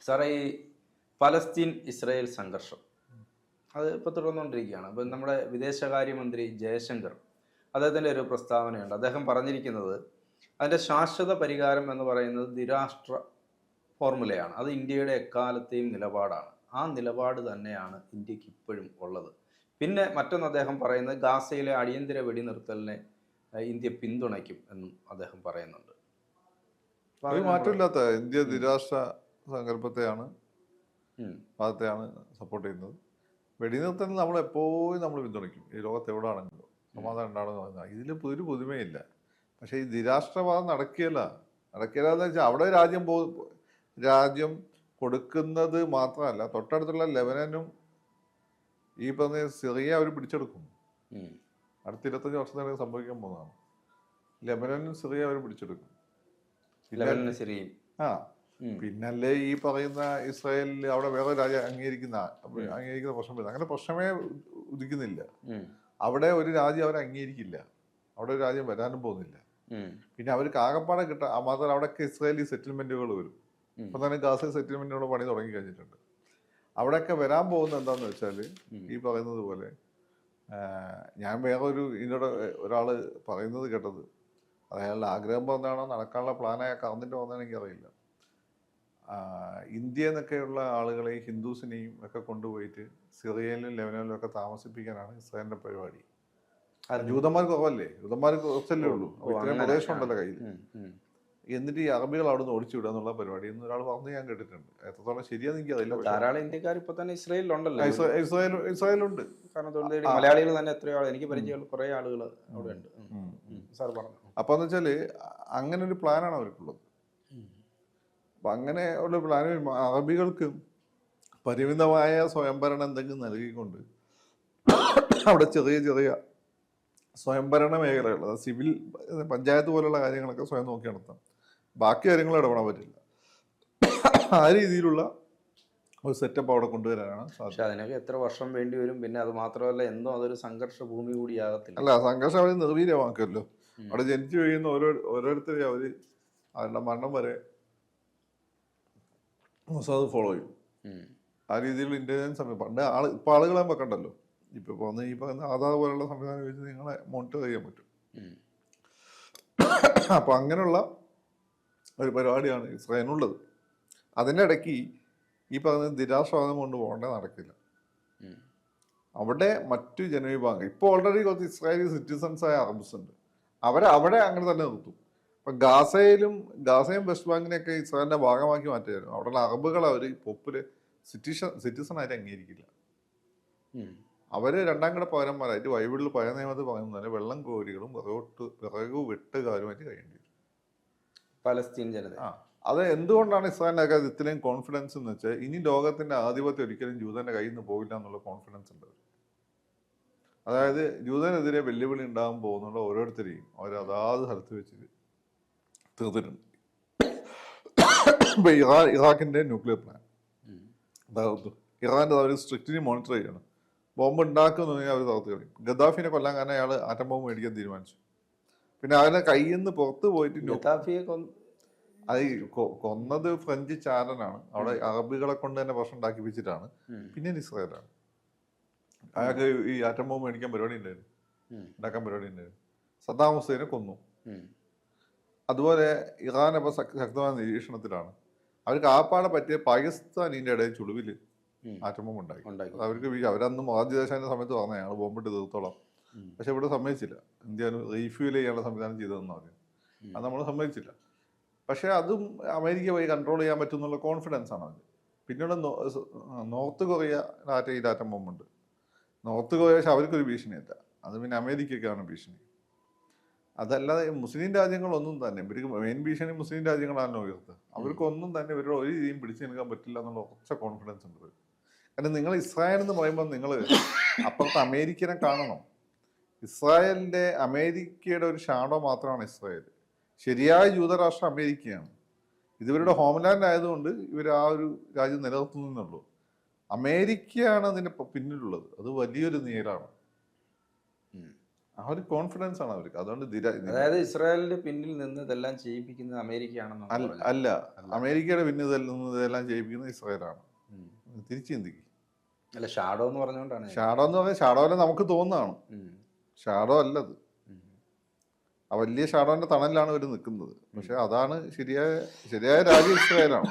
സാറേ, ഈ Palestine Israel സംഘർഷം അത് ഇപ്പോൾ തുടർന്നുകൊണ്ടിരിക്കുകയാണ്. അപ്പം നമ്മുടെ വിദേശകാര്യമന്ത്രി ജയശങ്കർ അദ്ദേഹത്തിൻ്റെ ഒരു പ്രസ്താവനയുണ്ട്. അദ്ദേഹം പറഞ്ഞിരിക്കുന്നത് അതിൻ്റെ ശാശ്വത പരിഹാരം എന്ന് പറയുന്നത് ദ്വിരാഷ്ട്ര ഫോർമുലയാണ്. അത് ഇന്ത്യയുടെ എക്കാലത്തെയും നിലപാടാണ്. ആ നിലപാട് തന്നെയാണ് ഇന്ത്യക്ക് ഇപ്പോഴും ഉള്ളത്. പിന്നെ മറ്റൊന്ന് അദ്ദേഹം പറയുന്നത് ഗാസയിലെ അടിയന്തര വെടിനിർത്തലിനെ ഇന്ത്യ പിന്തുണയ്ക്കും എന്നും അദ്ദേഹം പറയുന്നുണ്ട്. ഒരു മാറ്റമില്ലാത്ത ഇന്ത്യ ദ്വിരാഷ്ട്ര സങ്കല്പത്തെയാണ് ഭാഗത്തെയാണ് സപ്പോർട്ട് ചെയ്യുന്നത്. വെടിനിർത്തലിൽ നമ്മൾ എപ്പോഴും നമ്മൾ പിന്തുണയ്ക്കും. ഈ ലോകത്ത് എവിടെ ആണെങ്കിലും സമാധാനം ഉണ്ടാവണമെന്ന് പറഞ്ഞാൽ ഇതിൽ ഒരു പുതുമയില്ല. പക്ഷേ ഈ ദ്വിരാഷ്ട്രവാദം നടക്കുകയല്ല എന്ന് വെച്ചാൽ അവിടെ രാജ്യം കൊടുക്കുന്നത് മാത്രമല്ല, തൊട്ടടുത്തുള്ള ലെബനനും ഈ പറഞ്ഞ സിറിയ അവർ പിടിച്ചെടുക്കും. അടുത്ത 25 വർഷത്തിനകം സംഭവിക്കാൻ പോകുന്നതാണ്. ലെബനനും സിറിയ അവർ പിടിച്ചെടുക്കും. പിന്നല്ലേ ഈ പറയുന്ന ഇസ്രായേലിൽ അവിടെ വേറെ രാജ്യം അംഗീകരിക്കുന്ന പ്രശ്നം വരുന്നത്. അങ്ങനെ പ്രശ്നമേ ഉദിക്കുന്നില്ല. അവിടെ ഒരു രാജ്യം അവർ അംഗീകരിക്കില്ല. അവിടെ ഒരു രാജ്യം വരാനും പോകുന്നില്ല. പിന്നെ അവർക്ക് ആകപ്പാടെ മാത്രമല്ല അവിടെയൊക്കെ ഇസ്രായേലി സെറ്റിൽമെന്റുകൾ വരും. ഇപ്പൊ തന്നെ ഗാസ സെറ്റിൽമെന്റുകൾ പണി തുടങ്ങി കഴിഞ്ഞിട്ടുണ്ട്. അവിടെയൊക്കെ വരാൻ പോകുന്നത് എന്താന്ന് വെച്ചാൽ ഈ പറയുന്നത് പോലെ ഞാൻ വേറെ ഇതിനോട് ഒരാള് പറയുന്നത് കേട്ടത്, അയാളുടെ ആഗ്രഹം പറഞ്ഞാണോ നടക്കാനുള്ള പ്ലാനായ കറന്നിട്ട് വന്നതെന്ന് എനിക്കറിയില്ല. ഇന്ത്യ എന്നൊക്കെയുള്ള ആളുകളെ ഹിന്ദുസിനെയും ഒക്കെ കൊണ്ടുപോയിട്ട് സിറിയയിലും ലെബനനിലും ഒക്കെ താമസിപ്പിക്കാനാണ് ഇസ്രായേലിന്റെ പരിപാടി. ജൂതന്മാർക്ക് കുറവല്ലേ, ജൂതന്മാർക്ക് കുറച്ചല്ലേ ഉള്ളൂ, ഇത്രയും പ്രദേശം ഉണ്ടല്ലോ കയ്യിൽ. എന്നിട്ട് ഈ അറബികൾ അവിടെ നിന്ന് ഓടിച്ചു വിടുക എന്നുള്ള പരിപാടി എന്ന് ഒരാൾ പറഞ്ഞ് ഞാൻ കേട്ടിട്ടുണ്ട്. എത്രത്തോളം ശരിയാന്ന് എനിക്കറിയില്ല. ധാരാളം ഇന്ത്യക്കാർ ഇപ്പൊ തന്നെ ഇസ്രായേലുണ്ടല്ലോ. ഇസ്രായേലുണ്ട്. മലയാളികൾ തന്നെ എത്രയോ എനിക്ക് പരിചയമുള്ള കുറെ ആളുകൾ അവിടെ ഉണ്ട്. സാർ പറഞ്ഞു. അപ്പൊ എന്ന് വെച്ചാല് അങ്ങനെ ഒരു പ്ലാനാണ് അവർക്കുള്ളത്. അപ്പൊ അങ്ങനെ ഉള്ള പ്ലാൻ അറബികൾക്ക് പരിമിതമായ സ്വയംഭരണം എന്തെങ്കിലും നൽകിക്കൊണ്ട് അവിടെ ചെറിയ ചെറിയ സ്വയംഭരണ മേഖലകൾ, സിവിൽ പഞ്ചായത്ത് പോലുള്ള കാര്യങ്ങളൊക്കെ സ്വയം നോക്കി നടത്താം. ബാക്കി കാര്യങ്ങൾ ഇടപെടാൻ പറ്റില്ല. ആ രീതിയിലുള്ള ഒരു സെറ്റപ്പ് അവിടെ കൊണ്ടുവരാനാണ് സാധിച്ചത്. അതിനൊക്കെ എത്ര വർഷം വേണ്ടി വരും. പിന്നെ അത് മാത്രമല്ല, എന്തോ അതൊരു സംഘർഷ ഭൂമി കൂടിയാകത്തില്ല. അല്ല, സംഘർഷം അവർ നിർവീര്യമാക്കുമല്ലോ. അവിടെ ജനിച്ചു കഴിയുന്ന ഓരോരുത്തരെയും അവര് അവരുടെ മരണം വരെ അത് ഫോളോ ചെയ്യും. ആ രീതിയിലുള്ള ഇന്റലിജൻസ് ഇപ്പൊ ആളുകളെ വെക്കണ്ടല്ലോ. ഇപ്പൊ ഈ പറയുന്ന ആധാർ പോലുള്ള സംവിധാനം വെച്ച് നിങ്ങളെ മോണിറ്റർ ചെയ്യാൻ പറ്റും. അപ്പൊ അങ്ങനെയുള്ള ഒരു പരിപാടിയാണ് ഇസ്രായേലിനുള്ളത്. അതിൻ്റെ ഇടയ്ക്ക് ഈ പറയുന്ന ദ്വിരാഷ്ട്രവാദം കൊണ്ട് പോകേണ്ടത് നടക്കില്ല. അവിടെ മറ്റു ജനവിഭാഗം ഇപ്പോൾ ഓൾറെഡി കുറച്ച് ഇസ്രായേലി സിറ്റിസൺസ് ആയ അറബ്സ് ഉണ്ട്. അവിടെ അങ്ങനെ തന്നെ നിർത്തും. ഇപ്പം ഗാസയും വെസ്റ്റ് ബാങ്കിനെയൊക്കെ ഇസ്രായേലിന്റെ ഭാഗമാക്കി മാറ്റുമായിരുന്നു. അവിടെയുള്ള അറബുകൾ അവർ സിറ്റിസൺ ആയിട്ട് അംഗീകരിക്കില്ല. അവര് രണ്ടാം കിട പകരന്മാരായിട്ട് ബൈബിളിൽ പഴയ നിയമത്തിൽ പറയുന്നത് വെള്ളം കോരികളും വിറകു വെട്ടുകാരുമായിട്ട് കഴിയേണ്ടി വരും പലസ്തീൻ ജനത. അത് എന്തുകൊണ്ടാണ് ഇസ്രായേലിനൊക്കെ ഇത്രയും കോൺഫിഡൻസ് എന്ന് വെച്ചാൽ ഇനി ലോകത്തിന്റെ ആധിപത്യം ഒരിക്കലും ജൂതന്റെ കയ്യിൽ നിന്ന് പോകില്ല എന്നുള്ള കോൺഫിഡൻസ് ഉണ്ട്. അതായത് ജൂതനെതിരെ വെല്ലുവിളി ഉണ്ടാകാൻ പോകുന്നുള്ള ഓരോരുത്തരെയും അവർ അതാത് സ്ഥലത്ത് വെച്ച് തീർത്തിട്ടുണ്ട്. ഇപ്പൊ ഇറാഖിന്റെ ന്യൂക്ലിയർ പ്ലാൻ ഇറാന്റെ അവർ സ്ട്രിക്റ്റ്ലി മോണിറ്റർ ചെയ്യണം. ബോംബ് ഉണ്ടാക്കുന്നുണ്ടെങ്കിൽ അവർ തകർത്ത് കളയും. ഗദ്ദാഫിനെ കൊല്ലാൻ കാരണം അയാൾ ആറ്റം ബോംബ് മേടിക്കാൻ തീരുമാനിച്ചു. പിന്നെ അവരുടെ കയ്യിൽ നിന്ന് പുറത്ത് പോയിട്ട് അത് കൊന്നത് ഫ്രഞ്ച് ചാരനാണ്. അവിടെ അറബികളെ കൊണ്ട് തന്നെ പ്രശ്നം ഉണ്ടാക്കിപ്പിച്ചിട്ടാണ്. പിന്നെ ഇസ്രായേലാണ്. അയാൾക്ക് ഈ ആറ്റം ബോംബ് മേടിക്കാൻ പരിപാടി ഉണ്ടായിരുന്നു, ഉണ്ടാക്കാൻ പരിപാടി ഉണ്ടായിരുന്നു. സദ്ദാം ഹുസൈനെ കൊന്നു. അതുപോലെ ഇറാൻ അപ്പൊ ശക്തമായ നിരീക്ഷണത്തിലാണ്. അവർക്ക് ആപ്പാടെ പറ്റിയ പാകിസ്ഥാനിന്റെ ഇടയിൽ ചുളിവില് ആറ്റം ബോംബ് ഉണ്ടാക്കി. അവർക്ക് അവരന്ന് മോദിദേശാന്റെ സമയത്ത് പറഞ്ഞ ഞങ്ങൾ ബോംബിട്ട് തീർത്തോളാം. പക്ഷെ ഇവിടെ സമ്മതിച്ചില്ല. ഇന്ത്യ റീഫ്യൂൽ ചെയ്യാനുള്ള സംവിധാനം ചെയ്തതെന്ന് പറഞ്ഞു. അത് നമ്മൾ സമ്മതിച്ചില്ല. പക്ഷെ അതും അമേരിക്ക പോയി കൺട്രോൾ ചെയ്യാൻ പറ്റും എന്നുള്ള കോൺഫിഡൻസ് ആണ് അത്. പിന്നീട് നോർത്ത് കൊറിയ ആറ്റം ബോംബുണ്ട്. നോർത്ത് കൊറിയ പക്ഷെ അവർക്കൊരു ഭീഷണിയല്ല. അത് പിന്നെ അമേരിക്കയ്ക്കാണ് ഭീഷണി. അതല്ലാതെ മുസ്ലിം രാജ്യങ്ങളൊന്നും തന്നെ ഇവർക്ക് മെയിൻ ഭീഷണി മുസ്ലിം രാജ്യങ്ങളാണല്ലോ ഉയർത്തുക. അവർക്കൊന്നും തന്നെ ഇവരുടെ ഒരു രീതിയും പിടിച്ചു നിൽക്കാൻ പറ്റില്ല എന്നുള്ള ഉറച്ച കോൺഫിഡൻസ് ഉണ്ട്. കാരണം നിങ്ങൾ ഇസ്രായേൽ എന്ന് പറയുമ്പോൾ നിങ്ങൾ അപ്പുറത്ത് അമേരിക്കനെ കാണണം. ഇസ്രായേലിന്റെ അമേരിക്കയുടെ ഒരു ഷാഡോ മാത്രമാണ് ഇസ്രായേൽ. ശരിയായ ജൂതരാഷ്ട്രം അമേരിക്കയാണ്. ഇതിവരുടെ ഹോംലാൻഡ് ആയതുകൊണ്ട് ഇവർ ആ ഒരു രാജ്യം നിലനിർത്തുന്നുള്ളൂ. അമേരിക്കയാണ് അതിന്റെ പിന്നിലുള്ളത്. അത് വലിയൊരു നീരാണ്. ആ ഒരു കോൺഫിഡൻസ് ആണ് അവർക്ക്. അതുകൊണ്ട് അതായത് ഇസ്രായേലിന്റെ പിന്നിൽ നിന്ന് ഇതെല്ലാം ചെയ്യിപ്പിക്കുന്നത് അമേരിക്കയാണെന്നാണ് പറഞ്ഞത്. അല്ല, അമേരിക്കയുടെ പിന്നിൽ നിന്ന് ഇതെല്ലാം ചെയ്യിപ്പിക്കുന്നത് ഇസ്രായേലാണ്. തിരിച്ചു ചിന്തിക്കും. അല്ല, ഷാഡോ എന്ന് പറഞ്ഞുകൊണ്ടാണ് ഷാഡോ എന്ന് പറഞ്ഞാൽ ഷാഡോനെ നമുക്ക് തോന്നുന്നതാണ്. ഷാഡോ അല്ലത്. ആ വലിയ ഷാഡോന്റെ തണലിലാണ് ഇവർ നിൽക്കുന്നത്. പക്ഷെ അതാണ് ശരിയായ രാജ്യം ഇസ്രായേലാണ്.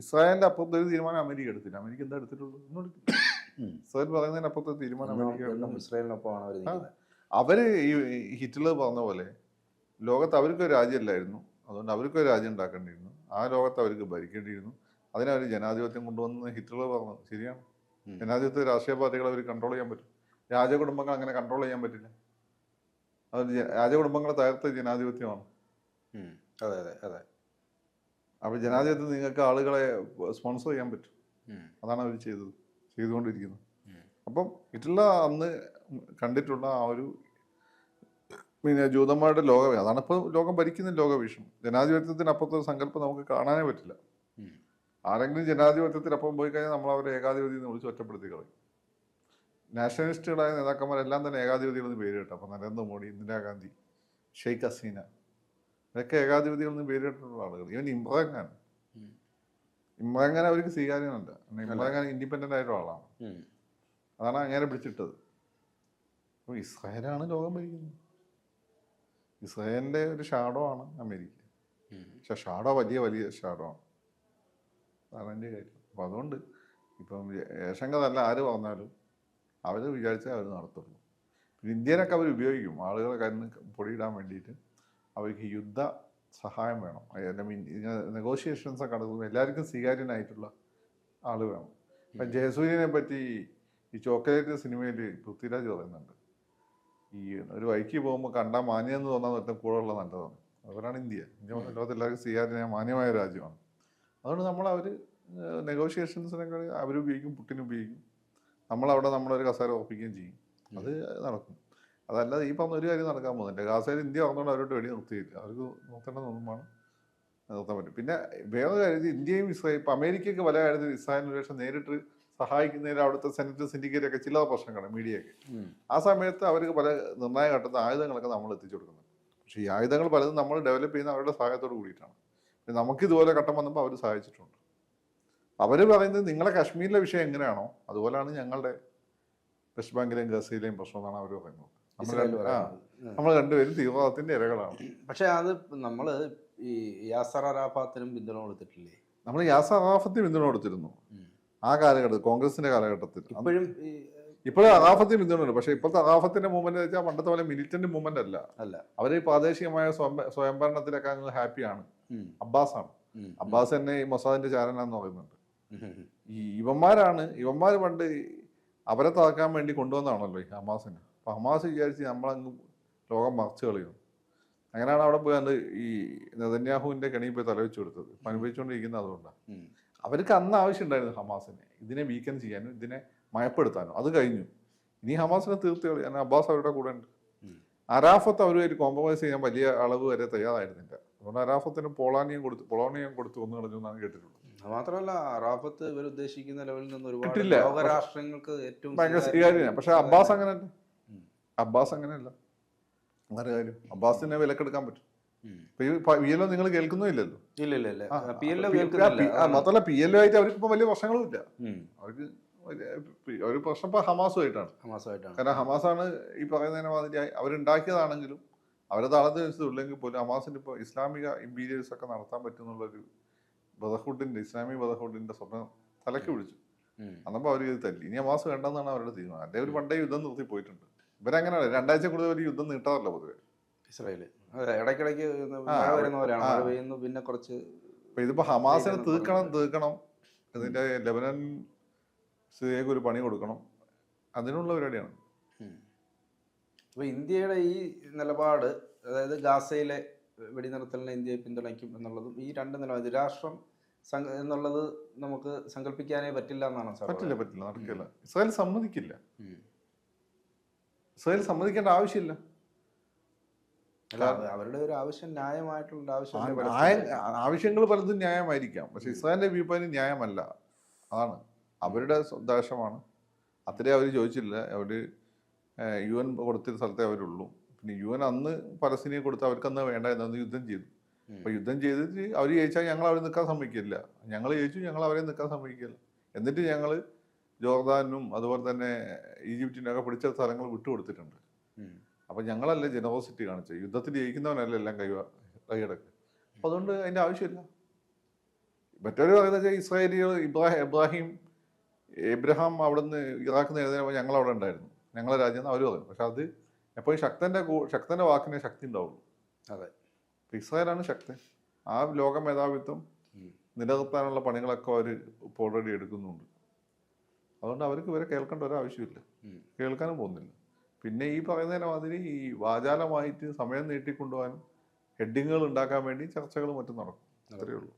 ഇസ്രായേലിന്റെ അപ്പുറത്ത് ഒരു തീരുമാനം അമേരിക്ക എടുത്തില്ല. അമേരിക്ക എന്താ എടുത്തിട്ടുള്ളൂ? ഇസ്രായേൽ പറയുന്നതിന് അപ്പുറത്തെ തീരുമാനം അമേരിക്ക. ഇസ്രായേലിനൊപ്പമാണ് അവർ. അവര് ഈ ഹിറ്റ്ലർ പറഞ്ഞ പോലെ ലോകത്ത് അവർക്കൊരു രാജ്യമല്ലായിരുന്നു, അതുകൊണ്ട് അവർക്കൊരു രാജ്യം ഉണ്ടാക്കേണ്ടിയിരുന്നു. ആ ലോകത്ത് അവർക്ക് ഭരിക്കേണ്ടിയിരുന്നു. അതിനവർ ജനാധിപത്യം കൊണ്ടുവന്ന് ഹിറ്റ്ലർ പറഞ്ഞത് ശരിയാണ്. ജനാധിപത്യ രാഷ്ട്രീയ പാർട്ടികളെ അവർ കൺട്രോൾ ചെയ്യാൻ പറ്റും. രാജകുടുംബങ്ങൾ അങ്ങനെ കൺട്രോൾ ചെയ്യാൻ പറ്റില്ല. അത് രാജകുടുംബങ്ങളെ തകർത്ത ജനാധിപത്യമാണ്. അതെ അതെ അതെ. അപ്പൊ ജനാധിപത്യത്തിൽ നിങ്ങൾക്ക് ആളുകളെ സ്പോൺസർ ചെയ്യാൻ പറ്റും. അതാണ് അവർ ചെയ്തുകൊണ്ടിരിക്കുന്നത്. അപ്പം ഹിറ്റ്ലർ അന്ന് കണ്ടിട്ടുള്ള ആ ഒരു പിന്നെ ജൂതന്മാരുടെ അതാണ് ഇപ്പോൾ ലോകം ഭരിക്കുന്ന ലോകവീക്ഷണം. ജനാധിപത്യത്തിനപ്പുറത്തെ സങ്കല്പം നമുക്ക് കാണാനേ പറ്റില്ല. ആരെങ്കിലും ജനാധിപത്യത്തിനപ്പം പോയി കഴിഞ്ഞാൽ നമ്മൾ അവരെ ഏകാധിപതി എന്ന് വിളിച്ച് ഒറ്റപ്പെടുത്തി കളയും. നാഷണലിസ്റ്റുകളായ നേതാക്കന്മാരെല്ലാം തന്നെ ഏകാധിപതികളെന്ന് പേര് കേട്ടോ. അപ്പം നരേന്ദ്രമോദി, ഇന്ദിരാഗാന്ധി, ഷെയ്ഖ് ഹസീന, ഇതൊക്കെ ഏകാധിപതികളെന്ന് പേര് കേട്ടിട്ടുള്ള ആളുകൾ. ഇവൻ ഇമ്രാൻഖാൻ അവർക്ക് സ്വീകാര്യമല്ല. ഇമ്രാൻഖാൻ ഇൻഡിപെൻഡന്റ് ആയിട്ടുള്ള ആളാണ്. അതാണ് അങ്ങനെ പിടിച്ചിട്ടത്. അപ്പോൾ ഇസ്രായേലാണ് ലോകം ഭരിക്കുന്നത്. ഇസ്രായേലിന്റെ ഒരു ഷാഡോ ആണ് അമേരിക്ക. പക്ഷെ ഷാഡോ വലിയ ഷാഡോ ആണ്. അതാണ് എൻ്റെ കാര്യം. അപ്പം അതുകൊണ്ട് ഇപ്പം ഏഷങ്കതല്ല ആര് പറഞ്ഞാലും അവർ വിചാരിച്ചാൽ അവർ നടത്തുള്ളൂ. പിന്നെ ഇന്ത്യയിലൊക്കെ അവർ ഉപയോഗിക്കും. ആളുകളെ കണ്ണ് പൊടിയിടാൻ വേണ്ടിയിട്ട് അവർക്ക് യുദ്ധ സഹായം വേണം. നെഗോഷിയേഷൻസ് ഒക്കെ നടത്തുമ്പോൾ എല്ലാവർക്കും സ്വീകാര്യനായിട്ടുള്ള ആൾ വേണം. ഇപ്പം ജയസൂര്യനെ പറ്റി ഈ ചോക്ലേറ്റ് സിനിമയിൽ പൃഥ്വിരാജ് പറയുന്നുണ്ട്, ഈ ഒരു വഴിക്ക് പോകുമ്പോൾ കണ്ടാൽ മാന്യമെന്ന് തോന്നാൻ പറ്റുന്ന കൂടെ ഉള്ള നല്ലതാണ്. അവരാണ് ഇന്ത്യ. ലോകത്ത് എല്ലാവർക്കും സ്വീകാര്യനായ മാന്യമായ രാജ്യമാണ്. അതുകൊണ്ട് അവർ നെഗോഷിയേഷൻസിനൊക്കെ അവരുപയോഗിക്കും, പുട്ടിന് ഉപയോഗിക്കും. നമ്മളവിടെ നമ്മളൊരു കസേര ഉറപ്പിക്കുകയും ചെയ്യും. അത് നടക്കും. അതല്ലാതെ ഈ പറഞ്ഞ ഒരു കാര്യം നടക്കാൻ പോകുന്നില്ല. ഗാസയിൽ ഇന്ത്യ പറഞ്ഞുകൊണ്ട് അവരോട് വെടി നിർത്തിയില്ല. അവർക്ക് നിർത്തേണ്ട നിർമ്മാണം നിർത്താൻ പറ്റും. പിന്നെ വേറെ കാര്യത്തിൽ ഇന്ത്യയും ഇസ്രായേൽ, ഇപ്പം അമേരിക്കയ്ക്ക് പല കാര്യത്തിൽ ഇസ്രായേലിന് ശേഷം നേരിട്ട് സഹായിക്കുന്നതിൽ അവിടുത്തെ സെനറ്റ് സിൻഡിക്കേറ്റ് ഒക്കെ ചില പ്രശ്നങ്ങളാണ് മീഡിയയൊക്കെ. ആ സമയത്ത് അവർക്ക് പല നിർണായക ഘട്ടത്തിൽ ആയുധങ്ങളൊക്കെ നമ്മൾ എത്തിച്ചു കൊടുക്കുന്നത്. പക്ഷേ ഈ ആയുധങ്ങൾ പലതും നമ്മൾ ഡെവലപ്പ് ചെയ്യുന്ന അവരുടെ സഹായത്തോട് കൂടിയിട്ടാണ്. നമുക്ക് ഇതുപോലെ ഘട്ടം വന്നപ്പോൾ അവർ സഹായിച്ചിട്ടുണ്ട്. അവർ പറയുന്നത് നിങ്ങളെ കശ്മീരിലെ വിഷയം എങ്ങനെയാണോ അതുപോലെയാണ് ഞങ്ങളുടെ വെസ്റ്റ് ബാങ്കിലെയും ഗസയിലെയും പ്രശ്നം എന്നാണ് അവർ പറയുന്നത്. നമ്മൾ രണ്ടുപേരും തീവ്രവാദത്തിന്റെ ഇരകളാണ്. പക്ഷെ അത് നമ്മള് ഈ യാസർ അറാഫത്തിനും പിന്തുണ കൊടുത്തിട്ടില്ലേ? നമ്മൾ യാസർ അറാഫത്തിന് പിന്തുണ കൊടുത്തിരുന്നു ആ കാലഘട്ടത്തിൽ, കോൺഗ്രസിന്റെ കാലഘട്ടത്തിൽ. ഇപ്പോഴും അറാഫത്തിന് പിന്തുണയുണ്ട്. പക്ഷെ ഇപ്പോഴത്തെ അറാഫത്തിന്റെ മൂവ്മെന്റ് വെച്ചാൽ പണ്ടത്തെ പോലെ മിലിറ്റന്റ് മൂവ്മെന്റ് അല്ല. അവർ പ്രാദേശികമായ സ്വയംഭരണത്തിലൊക്കെ അങ്ങ് ഹാപ്പിയാണ്. അബ്ബാസാണ്. അബ്ബാസ് തന്നെ ഈ മൊസാദിന്റെ ചാരനാന്ന് പറയുന്നുണ്ട്. ഈ ഇവന്മാർ പണ്ട് അവരെ തകർക്കാൻ വേണ്ടി കൊണ്ടുവന്നാണല്ലോ ഈ ഹമാസിനെ. അപ്പൊ ഹമാസ് വിചാരിച്ച് നമ്മളങ്ങ് ലോകം മറച്ചു കളയും. അങ്ങനെയാണ് അവിടെ പോയി ഈ നെതന്യാഹുവിന്റെ കെണിയിൽ പോയി തലവെച്ചു കൊടുത്തത്. അനുഭവിച്ചുകൊണ്ടിരിക്കുന്നത് അതുകൊണ്ടാണ്. അവർക്ക് അന്ന് ആവശ്യം ഉണ്ടായിരുന്നു ഹമാസിനെ, ഇതിനെ വീക്കൻ ചെയ്യാനും ഇതിനെ മയപ്പെടുത്താനും. അത് കഴിഞ്ഞു. ഇനി ഹമാസിനെ തീർത്ത് കളയാൻ അബ്ബാസ് അവരുടെ കൂടെ ഉണ്ട്. അറാഫത്ത് അവരുമായിട്ട് കോംപ്രമൈസ് ചെയ്യാൻ വലിയ അളവ് വരെ തയ്യാറായിരുന്നില്ല. അതുകൊണ്ട് അറാഫത്തിന് പൊളോണിയം കൊടുത്തു ഒന്ന് കളഞ്ഞു എന്നാണ് കേട്ടിട്ടുള്ളത്. മാത്രമല്ല അറാഫത്ത് ഇവർ ഉദ്ദേശിക്കുന്ന ലെവലിൽ നിന്ന് ഒരുപാട് ലോകരാഷ്ട്രങ്ങൾക്ക് ഏറ്റവും ഭയങ്കര സ്വീകാര്യമാണ്. പക്ഷെ അബ്ബാസ് അങ്ങനെയല്ല. വേറെ കാര്യം, അബ്ബാസിനെ വിലക്കെടുക്കാൻ പറ്റും. PLO നിങ്ങൾ കേൾക്കുന്നില്ലല്ലോ. മാത്രമല്ല PLO ആയിട്ട് അവർക്ക് ഇപ്പൊ വലിയ പ്രശ്നങ്ങളും ഇല്ല. അവർക്ക് ഒരു പ്രശ്നം ഇപ്പൊ ഹമാസുമായിട്ടാണ്. കാരണം ഹമാസാണ് ഈ പറയുന്നതിനെ മാതിരി അവരുണ്ടാക്കിയതാണെങ്കിലും അവരെ താളത്ത് വെച്ചതുള്ളെങ്കിൽ പോലും ഹമാസിന് ഇപ്പോൾ ഇസ്ലാമിക ഇമ്പീരിയൽസ് ഒക്കെ നടത്താൻ പറ്റുന്നുള്ളൊരു ഇസ്ലാമിക് ബ്രദർഹുഡിന്റെ സ്വപ്നം തലക്ക് പിടിച്ചു. അന്നപ്പോൾ അവർ ഇത് തല്ലി. ഇനി ഹമാസ് വേണ്ടെന്നാണ് അവരുടെ തീരുമാനം. അല്ലെ ഒരു പണ്ടേ യുദ്ധം നിർത്തി പോയിട്ടുണ്ട്. ഇവരങ്ങനെയാണ് 2 ആഴ്ച കൂടുതൽ ഒരു യുദ്ധം നീട്ടാറില്ല പൊതുവെ ഇസ്രായേല്. ഇടയ്ക്കിടയ്ക്ക് പിന്നെ കുറച്ച്. ഇതിപ്പോ ഹമാസിനെ തീർക്കണം, ഇതിന്റെ ലെബനൻ സിറിയക്ക് ഒരു പണി കൊടുക്കണം, അതിനുള്ള പരിപാടിയാണ്. അപ്പൊ ഇന്ത്യയുടെ ഈ നിലപാട്, അതായത് ഗാസയിലെ വെടിനിർത്തലിനെ ഇന്ത്യയെ പിന്തുണയ്ക്കും എന്നുള്ളതും ഈ 2 നിലപാട് രാഷ്ട്രം എന്നുള്ളത് നമുക്ക് സങ്കല്പിക്കാനേ പറ്റില്ല എന്നാണ്. പറ്റില്ല, നടക്കില്ല. ഇസ്രായേൽ സമ്മതിക്കില്ല. ഇസ്രായേൽ സമ്മതിക്കേണ്ട ആവശ്യമില്ല. അവരുടെ ഒരു ആവശ്യം ന്യായമായിട്ടുള്ള ആവശ്യങ്ങൾ പലതും ന്യായമായിരിക്കാം. പക്ഷെ ഇസ്രായേലിന്റെ വ്യൂ പോയിന്റ് ന്യായമല്ല. അതാണ് അവരുടെ ദേശമാണ്. അത്രേ അവർ ചോദിച്ചില്ല. അവര് UN കൊടുത്തൊരു സ്ഥലത്തേ അവരുള്ളൂ. പിന്നെ UN അന്ന് പലസ്തീനെ കൊടുത്ത് അവർക്കന്ന് വേണ്ടായിരുന്നു, യുദ്ധം ചെയ്തു. അപ്പൊ യുദ്ധം ചെയ്തിട്ട് അവർ ജയിച്ചാൽ ഞങ്ങൾ അവർ നിൽക്കാൻ സമ്മതിക്കില്ല, ഞങ്ങൾ ജയിച്ചു, ഞങ്ങൾ അവരെ നിൽക്കാൻ സമ്മതിക്കില്ല. എന്നിട്ട് ഞങ്ങൾ ജോർദാനും അതുപോലെ തന്നെ ഈജിപ്തിനൊക്കെ പിടിച്ച സ്ഥലങ്ങൾ വിട്ടുകൊടുത്തിട്ടുണ്ട്. അപ്പൊ ഞങ്ങളല്ലേ ജനറോസിറ്റി കാണിച്ചത്, യുദ്ധത്തിൽ ജയിക്കുന്നവനല്ല എല്ലാം കൈയടക്കുക. അപ്പൊ അതുകൊണ്ട് അതിന്റെ ആവശ്യമില്ല. മറ്റൊരു പറയുന്നത് ഇസ്രായേലികൾ എബ്രഹാം അവിടുന്ന് ഇറാഖിൽ നിന്ന് എഴുതുമ്പോൾ ഞങ്ങൾ അവിടെ ഉണ്ടായിരുന്നു, ഞങ്ങളെ രാജ്യം അവർ പറയും. പക്ഷെ അത് എപ്പോഴും ശക്തന്റെ വാക്കിനെ ശക്തി ഉണ്ടാവുള്ളൂ. അതെ, ഇസ്രായേലാണ് ശക്തൻ. ആ ലോക മേധാവിത്വം നിലനിർത്താനുള്ള പണികളൊക്കെ അവർ ഇപ്പോൾ ഓൾറെഡി എടുക്കുന്നുണ്ട്. അതുകൊണ്ട് അവർക്ക് ഇവരെ കേൾക്കേണ്ട ഒരാവശ്യമില്ല, കേൾക്കാനും പോകുന്നില്ല. പിന്നെ ഈ പറയുന്നതിനെ മാതിരി ഈ വാചാലമായിട്ട് സമയം നീട്ടിക്കൊണ്ടുപോകാനും ഹെഡിങ്ങുകൾ ഉണ്ടാക്കാൻ വേണ്ടി ചർച്ചകൾ മറ്റും നടക്കും. അത്രയേ ഉള്ളൂ.